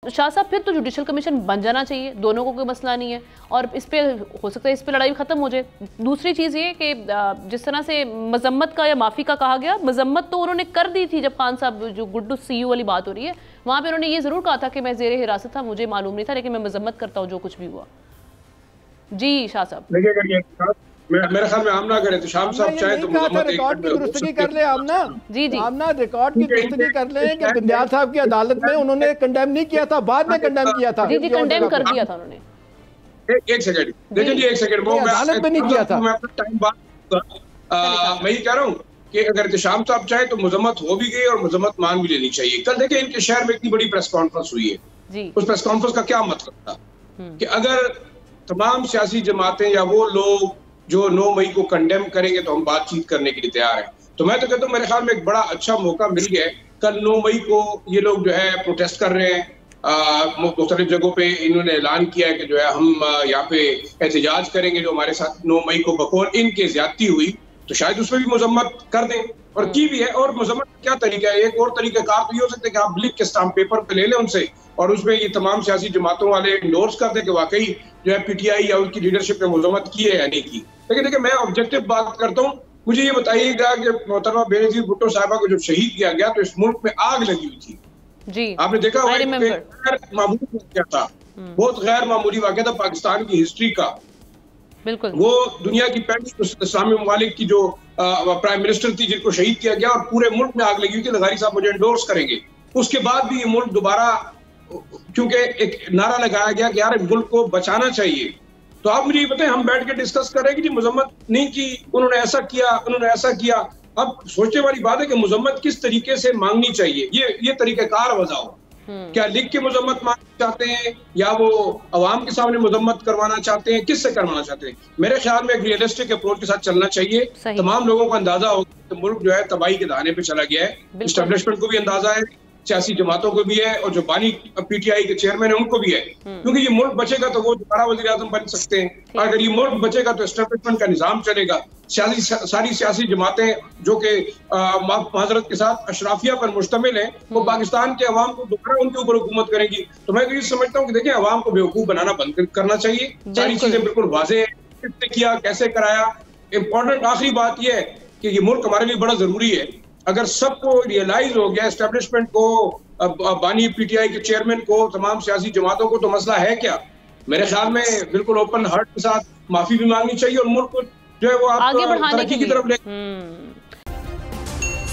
तो शाह साहब फिर तो जुडिशल कमीशन बन जाना चाहिए, दोनों को कोई मसला नहीं है, और इस पे हो सकता है इस पे लड़ाई खत्म हो जाए। दूसरी चीज़ ये कि जिस तरह से मजम्मत का या माफ़ी का कहा गया, मजम्मत तो उन्होंने कर दी थी जब खान साहब जो गुड्डू सीयू वाली बात हो रही है, वहाँ पे उन्होंने ये ज़रूर कहा था कि मैं ज़ेरे हिरासत था, मुझे मालूम नहीं था, लेकिन मैं मजम्मत करता हूँ जो कुछ भी हुआ। जी शाह साहब, मेरे ख्याल में आमना करे तो शाम साहब चाहे तो रिकॉर्ड की दुरुस्तगी कर ले आमना। जी जी आमना रिकॉर्ड की दुरुस्तगी कर ले कि बिंदियाल साहब की अदालत में उन्होंने कंडेम नहीं किया था, बाद में कंडेम किया था। जी जी कंडेम कर दिया था उन्होंने। एक सेकंड देखिए जी, एक सेकंड, वो अदालत में नहीं किया था। मैं अपना टाइम बात मैं ये कह रहा हूँ कि अगर शाम साहब चाहे तो मजम्मत हो भी गई और मजम्मत मान भी लेनी चाहिए। कल देखिए इनके शहर में इतनी बड़ी प्रेस कॉन्फ्रेंस हुई है, उस प्रेस कॉन्फ्रेंस का क्या मतलब था कि अगर तमाम सियासी जमातें या वो लोग जो 9 मई को कंडेम करेंगे तो हम बातचीत करने के लिए तैयार हैं। तो मैं तो कहता हूँ मेरे ख्याल में एक बड़ा अच्छा मौका मिल गया है। कल 9 मई को ये लोग जो है प्रोटेस्ट कर रहे हैं, मुख्तलिफ जगहों पे इन्होंने ऐलान किया है कि जो है हम यहाँ पे एहतजाज करेंगे जो हमारे साथ 9 मई को बकौल इनके ज्यादती हुई, तो शायद उसमें भी मजम्मत कर दें, और की भी है। और मजम्मत क्या तरीका है, एक और तरीका कार तो ये हो सकता है कि आप लिख के स्टाम्प पेपर पे ले लें उनसे और उसमें ये तमाम सियासी जमातों वाले इंडोर्स कर दें कि वाकई जो है पीटीआई या उनकी लीडरशिप ने मजम्मत की है या नहीं की। लेकिन देखिए मैं ऑब्जेक्टिव बात करता हूँ, मुझे ये बताइएगा कि मोहतरमा बेनज़ीर भुट्टो साहिबा को जब शहीद किया गया तो इस मुल्क में आग लगी हुई थी जी, आपने देखा हुआ गैर मामूली वाक़या था, बहुत गैर मामूली वाक़या था पाकिस्तान की हिस्ट्री का। बिल्कुल, वो दुनिया की पहली इस्लामी ममालिक की जो प्राइम मिनिस्टर थी जिनको शहीद किया गया और पूरे मुल्क में आग लगी हुई थी। लगारी साहब मुझे एंडोर्स करेंगे। उसके बाद भी ये मुल्क दोबारा, क्योंकि एक नारा लगाया गया कि यार मुल्क को बचाना चाहिए, तो आप मुझे ये बताएं, हम बैठ के डिस्कस कर रहे हैं कि जी मजम्मत नहीं की, उन्होंने ऐसा किया, उन्होंने ऐसा किया। अब सोचने वाली बात है कि मजम्मत किस तरीके से मांगनी चाहिए, ये तरीकाकार बताओ। क्या लिख के मजम्मत मांगना चाहते हैं या वो अवाम के सामने मजम्मत करवाना चाहते हैं, किससे करवाना चाहते हैं? मेरे ख्याल में एक रियलिस्टिक अप्रोच के साथ चलना चाहिए। तमाम लोगों को अंदाजा हो कि मुल्क जो है तबाही के दाने पे चला गया है, एस्टेब्लिशमेंट को भी अंदाजा है, सियासी जमातों को भी है, और जो बानी पीटीआई के चेयरमैन है उनको भी है, क्योंकि ये मुल्क बचेगा तो वो दोबारा वज़ीर आज़म बन सकते हैं। अगर ये मुल्क बचेगा तो एस्टेब्लिशमेंट का निजाम चलेगा। सारी सियासी जमातें जो कि माजरत के साथ अशराफिया पर मुश्तमिल है, वो पाकिस्तान के अवाम को दोबारा उनके ऊपर हुकूमत करेंगी। तो मैं तो ये समझता हूँ कि देखिए अवाम को बेवकूफ बनाना बंद करना चाहिए। सारी चीजें बिल्कुल वाज़ेह है, किसने किया, कैसे कराया। इंपॉर्टेंट आखिरी बात यह है कि ये मुल्क हमारे लिए बड़ा जरूरी है। अगर सबको रियलाइज हो गया, एस्टेब्लिशमेंट को, बानी पीटीआई के चेयरमैन को, तमाम सियासी जमातों को, तो मसला है क्या? मेरे ख्याल में बिल्कुल ओपन हार्ट के साथ माफी भी मांगनी चाहिए और मुल्क को जो है वो आगे बढ़ाने की तरफ ले।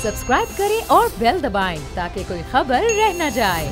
सब्सक्राइब करें और बेल दबाएं ताकि कोई खबर रह न जाए।